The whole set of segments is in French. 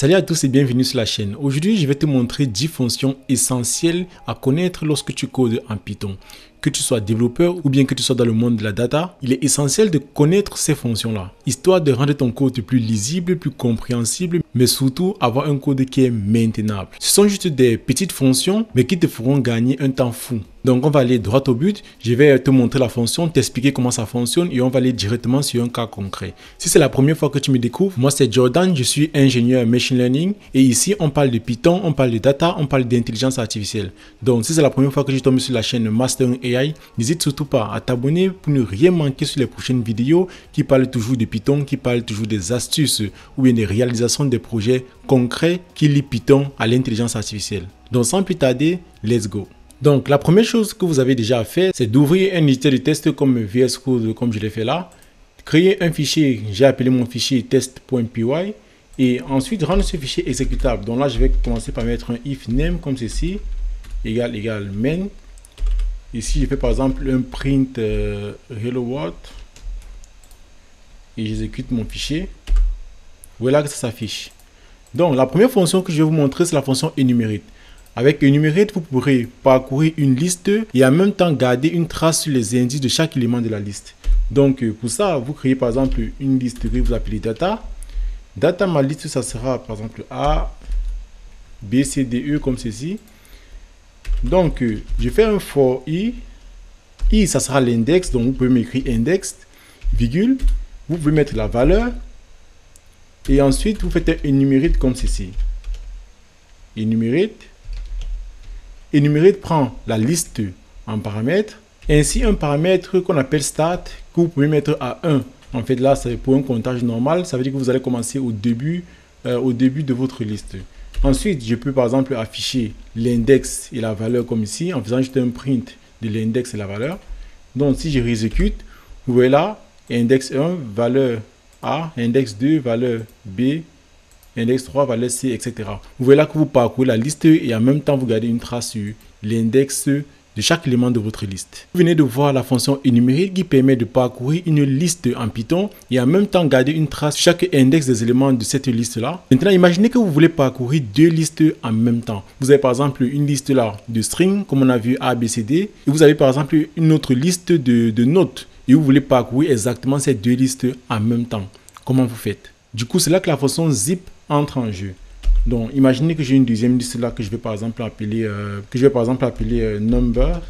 Salut à tous et bienvenue sur la chaîne. Aujourd'hui, je vais te montrer 10 fonctions essentielles à connaître lorsque tu codes en Python. Que tu sois développeur ou bien que tu sois dans le monde de la data, il est essentiel de connaître ces fonctions-là, histoire de rendre ton code plus lisible, plus compréhensible, mais surtout avoir un code qui est maintenable. Ce sont juste des petites fonctions, mais qui te feront gagner un temps fou. Donc on va aller droit au but, je vais te montrer la fonction, t'expliquer comment ça fonctionne et on va aller directement sur un cas concret. Si c'est la première fois que tu me découvres, moi c'est Jordan, je suis ingénieur machine learning et ici on parle de Python, on parle de data, on parle d'intelligence artificielle. Donc si c'est la première fois que je tombe sur la chaîne Mastering AI, n'hésite surtout pas à t'abonner pour ne rien manquer sur les prochaines vidéos qui parlent toujours de Python, qui parlent toujours des astuces ou bien des réalisations des projets concrets qui lient Python à l'intelligence artificielle. Donc sans plus tarder, let's go. Donc, la première chose que vous avez déjà à faire, c'est d'ouvrir un éditeur de test comme VS Code, comme je l'ai fait là. Créer un fichier, j'ai appelé mon fichier test.py. Et ensuite, rendre ce fichier exécutable. Donc là, je vais commencer par mettre un if name comme ceci, égal main. Ici, je fais par exemple un print hello world. Et j'exécute mon fichier. Voilà que ça s'affiche. Donc, la première fonction que je vais vous montrer, c'est la fonction enumerate. Avec enumerate, vous pourrez parcourir une liste et en même temps garder une trace sur les indices de chaque élément de la liste. Donc pour ça, vous créez par exemple une liste que vous appelez data. Data, ma liste, ça sera par exemple A, B, C, D, E comme ceci. Donc je fais un for i. I, ça sera l'index, donc vous pouvez m'écrire index, virgule. Vous pouvez mettre la valeur. Et ensuite, vous faites un enumerate comme ceci. Enumerate. Enumerate prend la liste en paramètres, ainsi un paramètre qu'on appelle start que vous pouvez mettre à 1. En fait là c'est pour un comptage normal, ça veut dire que vous allez commencer au début de votre liste. Ensuite je peux par exemple afficher l'index et la valeur comme ici en faisant juste un print de l'index et la valeur. Donc si je réexécute, vous voyez là, index 1, valeur A, index 2, valeur B, index 3, valeur C, etc. Vous voyez là que vous parcourez la liste et en même temps vous gardez une trace sur l'index de chaque élément de votre liste. Vous venez de voir la fonction enumerate qui permet de parcourir une liste en Python et en même temps garder une trace sur chaque index des éléments de cette liste là. Maintenant imaginez que vous voulez parcourir deux listes en même temps. Vous avez par exemple une liste là de string comme on a vu A, B, C, D et vous avez par exemple une autre liste de notes et vous voulez parcourir exactement ces deux listes en même temps. Comment vous faites? Du coup c'est là que la fonction zip entre en jeu. Donc imaginez que j'ai une deuxième liste là que je vais par exemple appeler number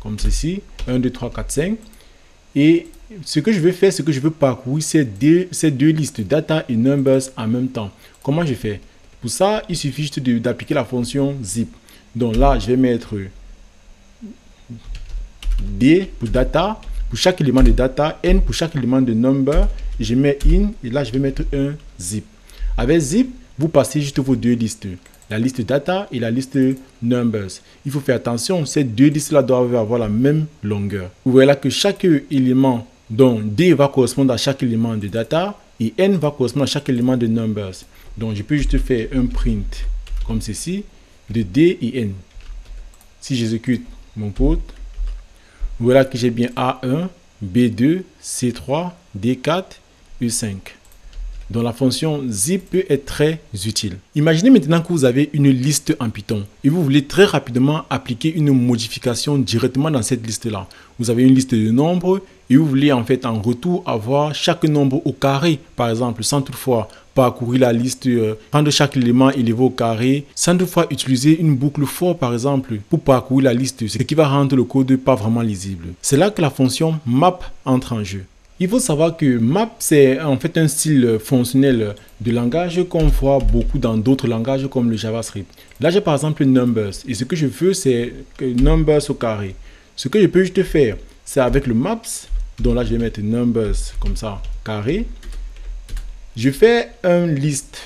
comme ceci, 1 2 3 4 5 et ce que je vais faire, c'est que je veux parcourir ces deux listes data et numbers en même temps. Comment je fais? Pour ça il suffit juste d'appliquer la fonction zip. Donc là je vais mettre D pour data pour chaque élément de data, n pour chaque élément de number, je mets in et là je vais mettre un zip. Avec zip, vous passez juste vos deux listes, la liste data et la liste numbers. Il faut faire attention, ces deux listes-là doivent avoir la même longueur. Vous voyez là que chaque élément, donc D va correspondre à chaque élément de data et N va correspondre à chaque élément de numbers. Donc je peux juste faire un print comme ceci de D et N. Si j'exécute mon code, voilà que j'ai bien A1, B2, C3, D4, E5. Donc la fonction zip peut être très utile. Imaginez maintenant que vous avez une liste en Python et vous voulez très rapidement appliquer une modification directement dans cette liste-là. Vous avez une liste de nombres et vous voulez en fait en retour avoir chaque nombre au carré, par exemple, sans toutefois parcourir la liste, prendre chaque élément élevé au carré, sans toutefois utiliser une boucle for par exemple pour parcourir la liste, ce qui va rendre le code pas vraiment lisible. C'est là que la fonction map entre en jeu. Il faut savoir que map, c'est en fait un style fonctionnel de langage qu'on voit beaucoup dans d'autres langages comme le JavaScript. Là, j'ai par exemple numbers et ce que je veux, c'est numbers au carré. Ce que je peux juste faire, c'est avec le maps, donc là, je vais mettre numbers comme ça, carré. Je fais un list.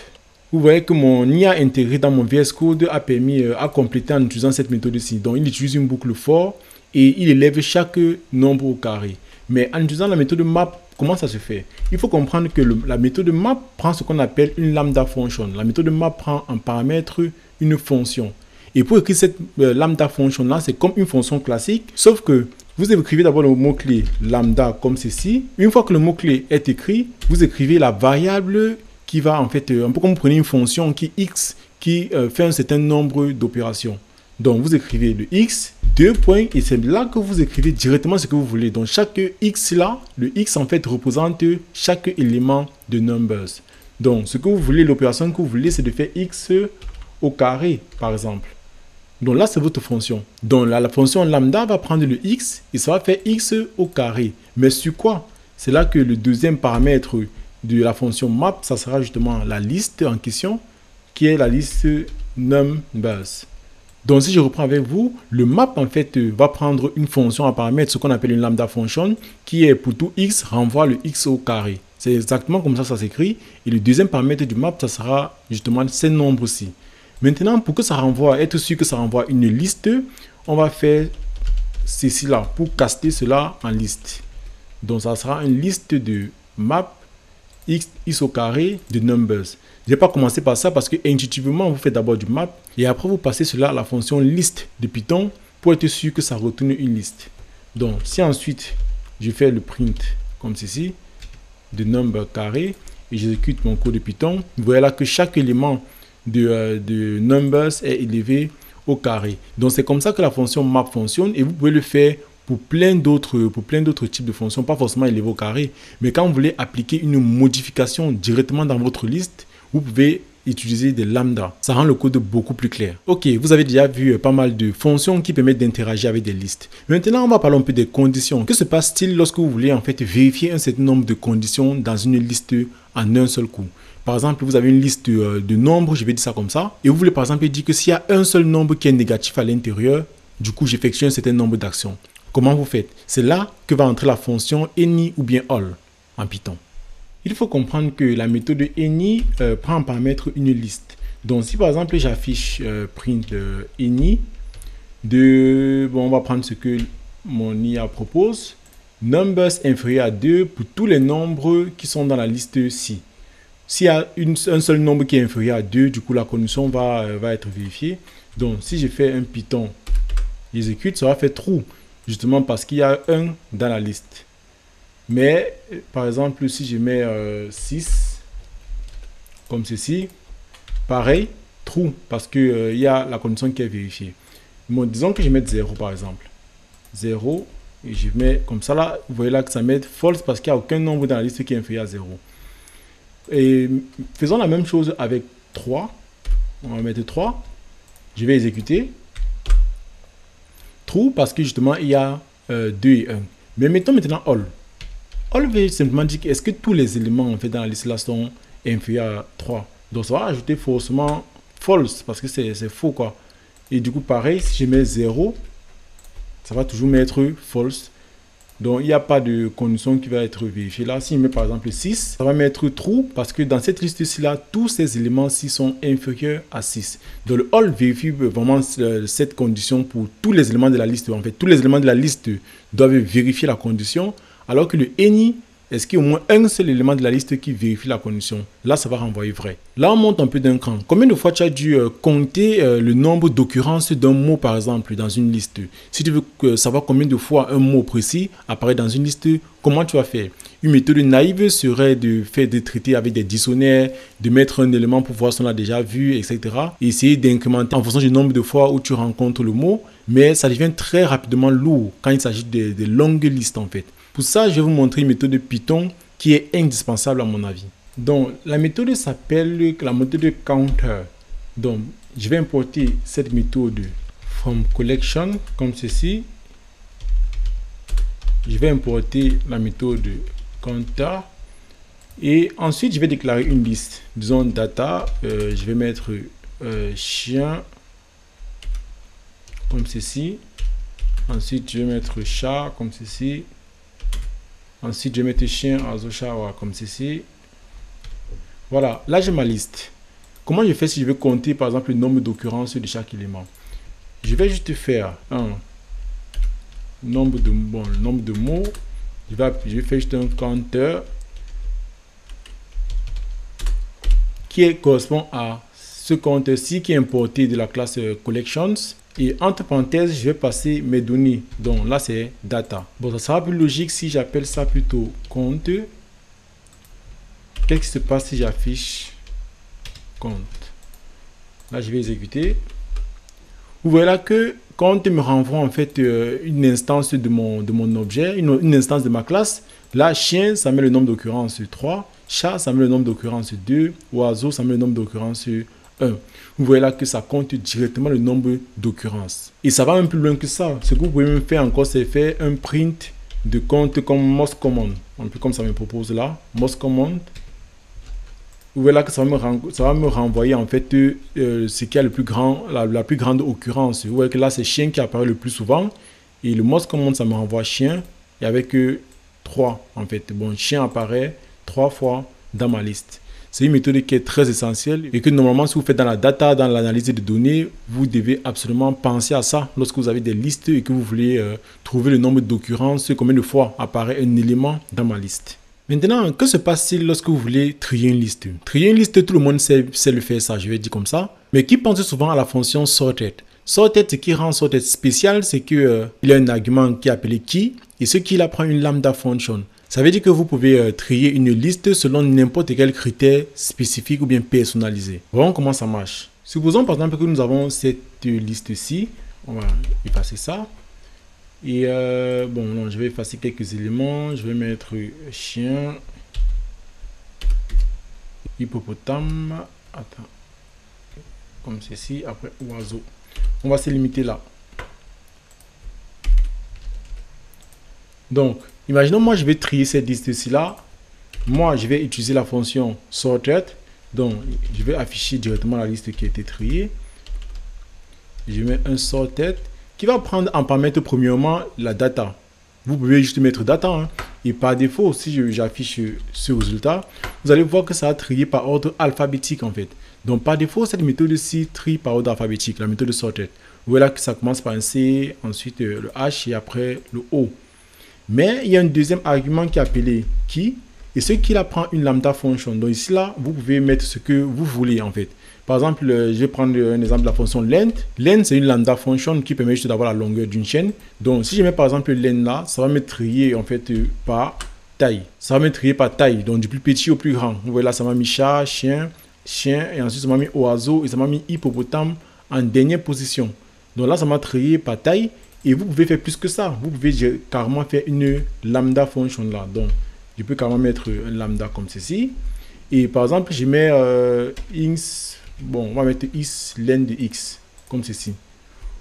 Vous voyez que mon IA intégré dans mon VS Code a permis à compléter en utilisant cette méthode-ci. Donc, il utilise une boucle for et il élève chaque nombre au carré. Mais en utilisant la méthode map, comment ça se fait? Il faut comprendre que la méthode map prend ce qu'on appelle une lambda function. La méthode map prend en paramètre une fonction. Et pour écrire cette lambda function là, c'est comme une fonction classique, sauf que vous écrivez d'abord le mot-clé lambda comme ceci. Une fois que le mot-clé est écrit, vous écrivez la variable qui va en fait, un peu comme vous prenez une fonction qui x, qui fait un certain nombre d'opérations. Donc, vous écrivez le x, 2 points, et c'est là que vous écrivez directement ce que vous voulez. Donc, chaque x là, le x en fait représente chaque élément de numbers. Donc, ce que vous voulez, l'opération que vous voulez, c'est de faire x au carré, par exemple. Donc là, c'est votre fonction. Donc là, la fonction lambda va prendre le x et ça va faire x au carré. Mais sur quoi? C'est là que le deuxième paramètre de la fonction map, ça sera justement la liste en question, qui est la liste numbers. Donc si je reprends avec vous, le map en fait va prendre une fonction à paramètre, ce qu'on appelle une lambda function, qui est pour tout x renvoie le x au carré. C'est exactement comme ça s'écrit. Et le deuxième paramètre du map, ça sera justement ces nombres-ci. Maintenant, pour que ça renvoie, être sûr que ça renvoie une liste, on va faire ceci là, pour caster cela en liste. Donc ça sera une liste de map x au carré de numbers. Je ne vais pas commencer par ça parce que intuitivement, vous faites d'abord du map et après vous passez cela à la fonction list de Python pour être sûr que ça retourne une liste. Donc si ensuite je fais le print comme ceci de number carré et j'exécute mon code de Python, vous voyez là que chaque élément de numbers est élevé au carré. Donc c'est comme ça que la fonction map fonctionne et vous pouvez le faire pour plein d'autres types de fonctions, pas forcément élevé au carré, mais quand vous voulez appliquer une modification directement dans votre liste, vous pouvez utiliser des lambda. Ça rend le code beaucoup plus clair. Ok, vous avez déjà vu pas mal de fonctions qui permettent d'interagir avec des listes. Maintenant, on va parler un peu des conditions. Que se passe-t-il lorsque vous voulez en fait vérifier un certain nombre de conditions dans une liste en un seul coup? Par exemple, vous avez une liste de nombres, je vais dire ça comme ça, et vous voulez par exemple dire que s'il y a un seul nombre qui est négatif à l'intérieur, du coup j'effectue un certain nombre d'actions. Comment vous faites? C'est là que va entrer la fonction any ou bien all en Python. Il faut comprendre que la méthode any prend en paramètre une liste. Donc si par exemple j'affiche print any de, bon, on va prendre ce que mon IA propose, numbers inférieur à 2 pour tous les nombres qui sont dans la liste ci. S'il y a un seul nombre qui est inférieur à 2, du coup la condition va être vérifiée. Donc si je fais un Python exécute, ça va faire true, justement parce qu'il y a 1 dans la liste. Mais par exemple, si je mets 6 comme ceci, pareil, true, parce qu'il y a la condition qui est vérifiée. Bon, disons que je mette 0 par exemple. 0, et je mets comme ça là, vous voyez là que ça met false parce qu'il n'y a aucun nombre dans la liste qui est inférieur à 0. Et faisons la même chose avec 3. On va mettre 3. Je vais exécuter. True parce que justement il y a 2 et 1. Mais mettons maintenant all. All veut simplement dire est-ce que tous les éléments en fait dans la liste là sont inférieurs à 3. Donc ça va ajouter forcément false parce que c'est faux quoi. Et du coup pareil, si je mets 0, ça va toujours mettre false. Donc il n'y a pas de condition qui va être vérifiée là. Si je mets par exemple 6, ça va mettre true parce que dans cette liste-ci là, tous ces éléments-ci sont inférieurs à 6. Donc le all vérifie vraiment cette condition pour tous les éléments de la liste. En fait, tous les éléments de la liste doivent vérifier la condition. Alors que le any, est-ce qu'il y a au moins un seul élément de la liste qui vérifie la condition? Là, ça va renvoyer vrai. Là, on monte un peu d'un cran. Combien de fois tu as dû compter le nombre d'occurrences d'un mot, par exemple, dans une liste? Si tu veux savoir combien de fois un mot précis apparaît dans une liste, comment tu vas faire? Une méthode naïve serait de faire des traités avec des dictionnaires, de mettre un élément pour voir si on l'a déjà vu, etc. Et essayer d'incrémenter en fonction du nombre de fois où tu rencontres le mot. Mais ça devient très rapidement lourd quand il s'agit de longues listes, en fait. Pour ça, je vais vous montrer une méthode de Python qui est indispensable à mon avis. Donc, la méthode s'appelle la méthode counter. Donc, je vais importer cette méthode from collection comme ceci. Je vais importer la méthode counter et ensuite je vais déclarer une liste. Disons data, je vais mettre chien comme ceci. Ensuite, je vais mettre chat comme ceci. Ensuite, je vais mettre chien Azochawa comme ceci. Voilà, là j'ai ma liste. Comment je fais si je veux compter par exemple le nombre d'occurrences de chaque élément? Je vais juste faire un nombre de, le nombre de mots. Je vais faire juste un counter qui correspond à ce compteur-ci qui est importé de la classe collections. Et entre parenthèses, je vais passer mes données. Donc là, c'est data. Bon, ça sera plus logique si j'appelle ça plutôt compte. Qu'est-ce qui se passe si j'affiche compte? Là, je vais exécuter. Vous voyez là que compte me renvoie en fait une instance de mon objet, une instance de ma classe. Là, chien, ça met le nombre d'occurrences 3. Chat, ça met le nombre d'occurrences 2. Oiseau, ça met le nombre d'occurrences 1. Vous voyez là que ça compte directement le nombre d'occurrences. Et ça va un peu plus loin que ça. Ce que vous pouvez même faire encore, c'est faire un print de compte comme most command. Un peu comme ça me propose là. Most command. Vous voyez là que ça va me renvoyer en fait ce qui a le plus grand, la plus grande occurrence. Vous voyez que là, c'est chien qui apparaît le plus souvent. Et le most command, ça me renvoie chien. Et avec 3 en fait. Bon, chien apparaît 3 fois dans ma liste. C'est une méthode qui est très essentielle et que normalement, si vous faites dans la data, dans l'analyse de données, vous devez absolument penser à ça lorsque vous avez des listes et que vous voulez trouver le nombre d'occurrences, combien de fois apparaît un élément dans ma liste. Maintenant, que se passe-t-il lorsque vous voulez trier une liste? Trier une liste, tout le monde sait le faire, ça, je vais dire comme ça. Mais qui pense souvent à la fonction sorted? Sorted, ce qui rend sorted spécial, c'est qu'il y a un argument qui est appelé key et ce qui prend une lambda function. Ça veut dire que vous pouvez trier une liste selon n'importe quel critère spécifique ou bien personnalisé. Voyons comment ça marche. Supposons par exemple que nous avons cette liste-ci. On va effacer ça. Et bon, non, je vais effacer quelques éléments. Je vais mettre chien, hippopotame, attends, comme ceci, après oiseau. On va se limiter là. Donc, imaginons moi je vais trier cette liste-ci là. Moi, je vais utiliser la fonction sorted. Donc, je vais afficher directement la liste qui a été triée. Je mets un sorted qui va prendre en paramètre premièrement la data. Vous pouvez juste mettre data. Hein. Et par défaut, si j'affiche ce résultat, vous allez voir que ça a trié par ordre alphabétique en fait. Donc par défaut, cette méthode-ci trie par ordre alphabétique, la méthode sorted. Vous voyez là que ça commence par un C, ensuite le H et après le O. Mais il y a un deuxième argument qui est appelé key. Et ce qui prend une lambda function. Donc ici là, vous pouvez mettre ce que vous voulez en fait. Par exemple, je vais prendre un exemple de la fonction length. Length, c'est une lambda function qui permet juste d'avoir la longueur d'une chaîne. Donc, si je mets par exemple length là, ça va me trier en fait par taille. Ça va me trier par taille, donc du plus petit au plus grand. Vous voyez là, ça m'a mis chat, chien, et ensuite ça m'a mis oiseau et ça m'a mis hippopotame en dernière position. Donc là, ça m'a trié par taille et vous pouvez faire plus que ça. Vous pouvez carrément faire une lambda function là. Donc, je peux carrément mettre un lambda comme ceci. Et par exemple, je mets bon, on va mettre isLength de x, comme ceci.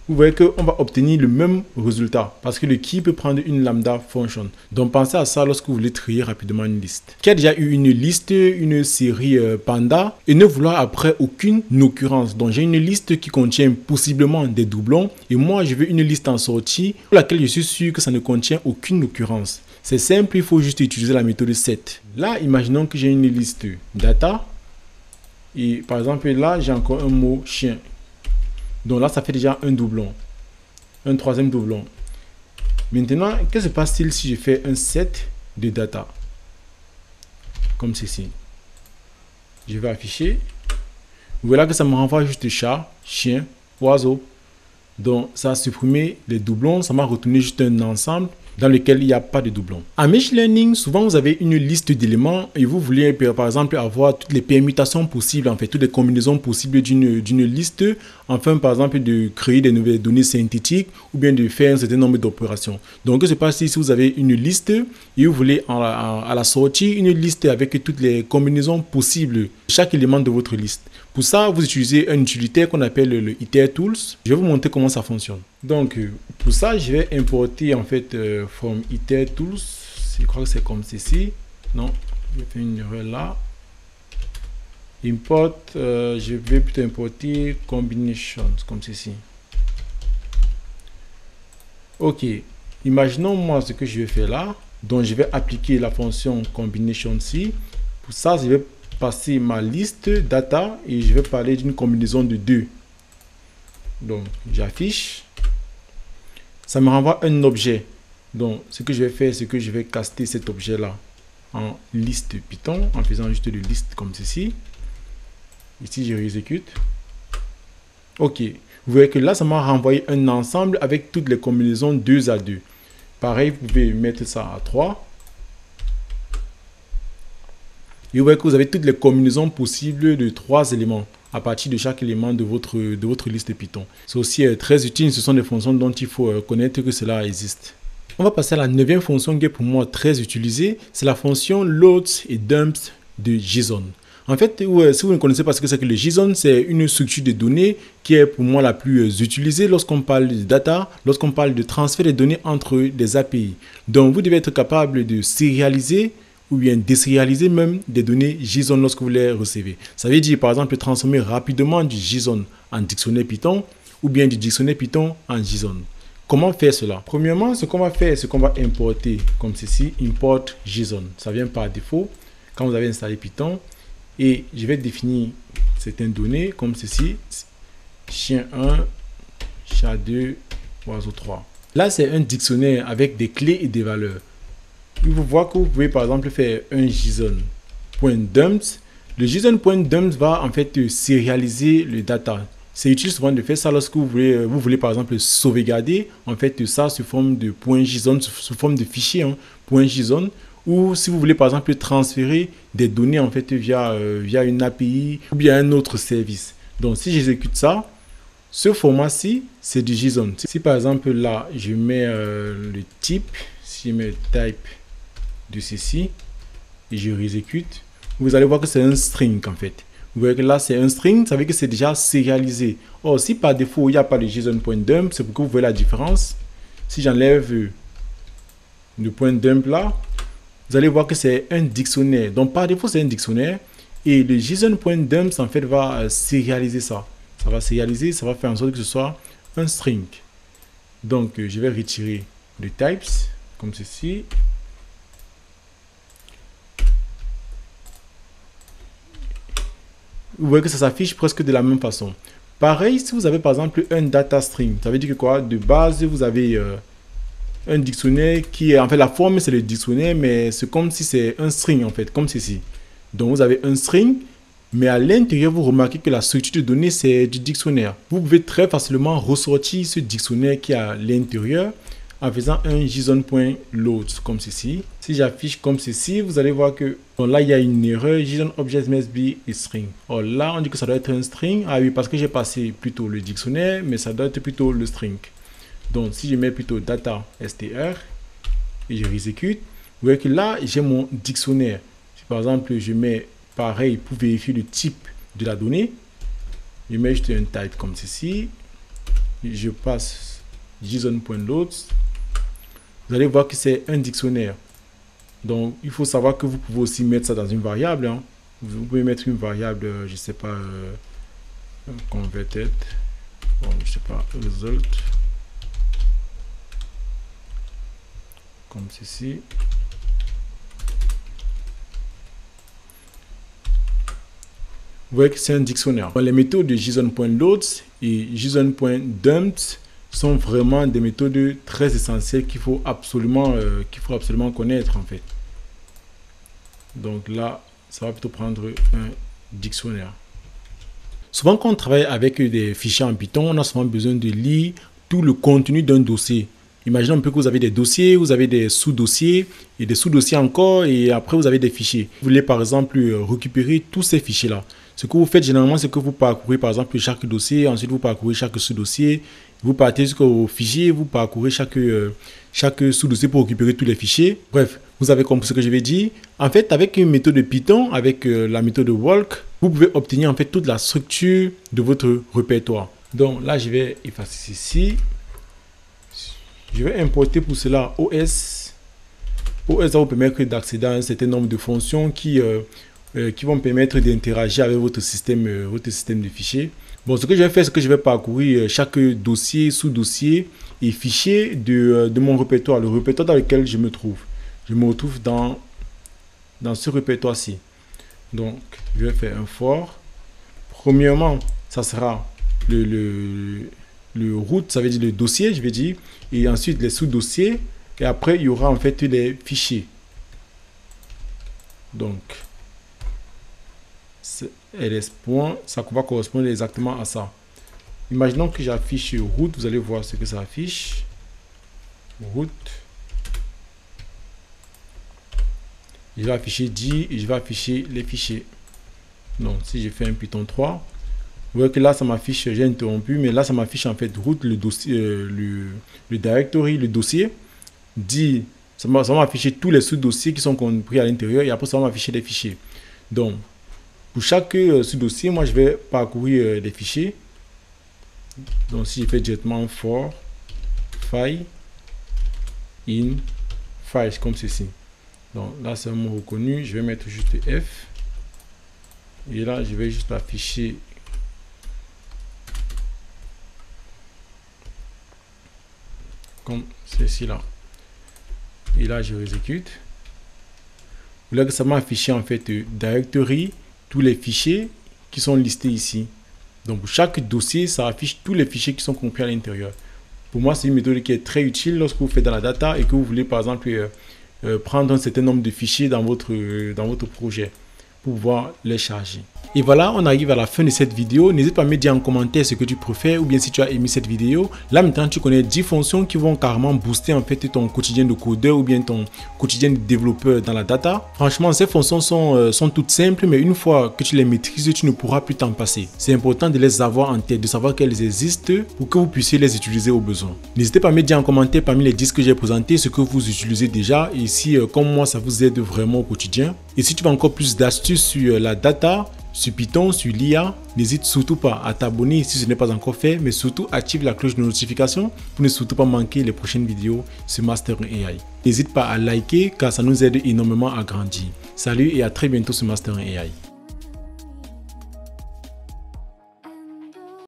Vous voyez qu'on va obtenir le même résultat parce que le key peut prendre une lambda function. Donc, pensez à ça lorsque vous voulez trier rapidement une liste. Qui a déjà eu une liste, une série panda et ne vouloir après aucune occurrence. Donc, j'ai une liste qui contient possiblement des doublons et moi, je veux une liste en sortie pour laquelle je suis sûr que ça ne contient aucune occurrence. C'est simple, il faut juste utiliser la méthode set. Là, imaginons que j'ai une liste data. Et par exemple, là, j'ai encore un mot chien. Donc là, ça fait déjà un doublon. Un troisième doublon. Maintenant, que se passe-t-il si je fais un set de data? Comme ceci. Je vais afficher. Vous voyez là que ça me renvoie juste chat, chien, oiseau. Donc, ça a supprimé les doublons. Ça m'a retenu juste un ensemble dans lequel il n'y a pas de doublons. En machine learning, souvent vous avez une liste d'éléments et vous voulez par exemple avoir toutes les permutations possibles, en fait, toutes les combinaisons possibles d'une liste, afin par exemple de créer des nouvelles données synthétiques ou bien de faire un certain nombre d'opérations. Donc, que se passe si vous avez une liste et vous voulez à la sortie une liste avec toutes les combinaisons possibles de chaque élément de votre liste. Pour ça, vous utilisez un utilitaire qu'on appelle le itertools. Je vais vous montrer comment ça fonctionne. Donc, pour ça, je vais importer en fait from itertools. Je crois que c'est comme ceci. Non, j'ai fait une erreur là. Import, je vais plutôt importer combinations comme ceci. Ok, imaginons moi ce que je vais faire là. Donc, je vais appliquer la fonction combination ici. Pour ça, je vais passer ma liste data et je vais parler d'une combinaison de 2. Donc, j'affiche. Ça me renvoie un objet. Donc, ce que je vais faire, c'est que je vais caster cet objet-là en liste Python, en faisant juste de liste comme ceci. Ici, je réexécute. Ok. Vous voyez que là, ça m'a renvoyé un ensemble avec toutes les combinaisons 2 à 2. Pareil, vous pouvez mettre ça à 3. Et vous voyez que vous avez toutes les combinaisons possibles de 3 éléments à partir de chaque élément de votre liste Python. C'est aussi très utile, ce sont des fonctions dont il faut connaître que cela existe. On va passer à la 9e fonction qui est pour moi très utilisée, c'est la fonction loads et dumps de JSON. En fait, si vous ne connaissez pas ce que c'est que le JSON, c'est une structure de données qui est pour moi la plus utilisée lorsqu'on parle de data, lorsqu'on parle de transfert des données entre des API. Donc, vous devez être capable de sérialiser ou bien désérialiser même des données JSON lorsque vous les recevez. Ça veut dire, par exemple, transformer rapidement du JSON en dictionnaire Python ou bien du dictionnaire Python en JSON. Comment faire cela? Premièrement, ce qu'on va faire, c'est qu'on va importer comme ceci, import JSON. Ça vient par défaut quand vous avez installé Python. Et je vais définir certaines données comme ceci, chien 1, chat 2, oiseau 3. Là, c'est un dictionnaire avec des clés et des valeurs. Vous voyez que vous pouvez par exemple faire un JSON.dumps. Le JSON.dumps va en fait sérialiser le data. C'est utile souvent de faire ça lorsque vous voulez par exemple sauvegarder en fait ça sous forme de .json, sous forme de fichier .json. Ou si vous voulez par exemple transférer des données en fait via une API ou bien un autre service. Donc si j'exécute ça, ce format-ci c'est du JSON. Si par exemple là je mets le type, si je mets type de ceci et je réexécute, vous allez voir que c'est un string en fait. Vous voyez que là c'est un string, ça veut dire que c'est déjà sérialisé. Or si par défaut il n'y a pas de JSON.dump, c'est pour que vous voyez la différence. Si j'enlève le .dump là, vous allez voir que c'est un dictionnaire. Donc, par défaut, c'est un dictionnaire. Et le JSON.dumps, en fait, va sérialiser ça. Ça va sérialiser, ça va faire en sorte que ce soit un string. Donc, je vais retirer le types, comme ceci. Vous voyez que ça s'affiche presque de la même façon. Pareil, si vous avez, par exemple, un data string, ça veut dire que quoi? De base, vous avez un dictionnaire qui est en fait la forme c'est le dictionnaire mais c'est comme si c'est un string en fait comme ceci. Donc vous avez un string mais à l'intérieur vous remarquez que la structure de données c'est du dictionnaire. Vous pouvez très facilement ressortir ce dictionnaire qui est à l'intérieur en faisant un JSON.load comme ceci. Si j'affiche comme ceci, vous allez voir que bon, là il y a une erreur, JSON object must be a string. Or là on dit que ça doit être un string. Ah oui, parce que j'ai passé plutôt le dictionnaire mais ça doit être plutôt le string. Donc, si je mets plutôt data str et je réexécute, vous voyez que là, j'ai mon dictionnaire. Si par exemple, je mets pareil pour vérifier le type de la donnée, je mets juste un type comme ceci, je passe JSON.load, vous allez voir que c'est un dictionnaire. Donc, il faut savoir que vous pouvez aussi mettre ça dans une variable. Vous pouvez mettre une variable, je ne sais pas, converted, bon, je sais pas, result. Comme ceci. Vous voyez que c'est un dictionnaire. Les méthodes de JSON.loads et JSON.dumps sont vraiment des méthodes très essentielles qu'il faut absolument connaître en fait. Donc là, ça va plutôt prendre un dictionnaire. Souvent quand on travaille avec des fichiers en Python, on a souvent besoin de lire tout le contenu d'un dossier. Imaginez un peu que vous avez des dossiers, vous avez des sous-dossiers et des sous-dossiers encore et après vous avez des fichiers. Vous voulez par exemple récupérer tous ces fichiers-là. Ce que vous faites généralement, c'est que vous parcourez par exemple chaque dossier, ensuite vous parcourez chaque sous-dossier, vous partez jusqu'au fichier, vous parcourez chaque sous-dossier pour récupérer tous les fichiers. Bref, vous avez compris ce que je vais dire. En fait, avec une méthode de Python, avec la méthode de walk, vous pouvez obtenir en fait toute la structure de votre répertoire. Donc là, je vais effacer ceci. Je vais importer pour cela OS. OS va vous permettre d'accéder à un certain nombre de fonctions qui vont permettre d'interagir avec votre système de fichiers. Bon, ce que je vais faire, c'est que je vais parcourir chaque dossier, sous-dossier et fichier de mon répertoire, le répertoire dans lequel je me trouve. Je me retrouve dans ce répertoire-ci. Donc, je vais faire un for. Premièrement, ça sera le root, ça veut dire le dossier, je vais dire, et ensuite les sous-dossiers, et après il y aura en fait les fichiers. Donc, ls point, ça va correspondre exactement à ça. Imaginons que j'affiche root, vous allez voir ce que ça affiche. Root. je vais afficher dir et je vais afficher les fichiers. Donc, si je fais un Python 3, vous voyez que là, ça m'affiche, j'ai interrompu, mais là, ça m'affiche en fait root, le dossier, le directory, le dossier. Dir, ça va m'afficher tous les sous-dossiers qui sont compris à l'intérieur et après, ça va m'afficher les fichiers. Donc, pour chaque sous-dossier, moi, je vais parcourir les fichiers. Donc, si je fais directement for file in files comme ceci. Donc, là, c'est un mot reconnu. Je vais mettre juste F. Et là, je vais juste afficher comme ceci là. Et là, je exécute. Vous voyez que ça m'a affiché en fait directory, tous les fichiers qui sont listés ici. Donc, pour chaque dossier, ça affiche tous les fichiers qui sont compris à l'intérieur. Pour moi, c'est une méthode qui est très utile lorsque vous faites dans la data et que vous voulez, par exemple, prendre un certain nombre de fichiers dans votre projet pour pouvoir les charger. Et voilà, on arrive à la fin de cette vidéo. N'hésite pas à me dire en commentaire ce que tu préfères ou bien si tu as aimé cette vidéo. Là maintenant, tu connais 10 fonctions qui vont carrément booster en fait ton quotidien de codeur ou bien ton quotidien de développeur dans la data. Franchement, ces fonctions sont toutes simples, mais une fois que tu les maîtrises, tu ne pourras plus t'en passer. C'est important de les avoir en tête, de savoir qu'elles existent pour que vous puissiez les utiliser au besoin. N'hésitez pas à me dire en commentaire parmi les 10 que j'ai présentés ce que vous utilisez déjà et si comme moi ça vous aide vraiment au quotidien. Et si tu veux encore plus d'astuces sur la data, sur Python, sur l'IA, n'hésite surtout pas à t'abonner si ce n'est pas encore fait, mais surtout active la cloche de notification pour ne surtout pas manquer les prochaines vidéos sur Master AI. N'hésite pas à liker car ça nous aide énormément à grandir. Salut et à très bientôt sur Master AI.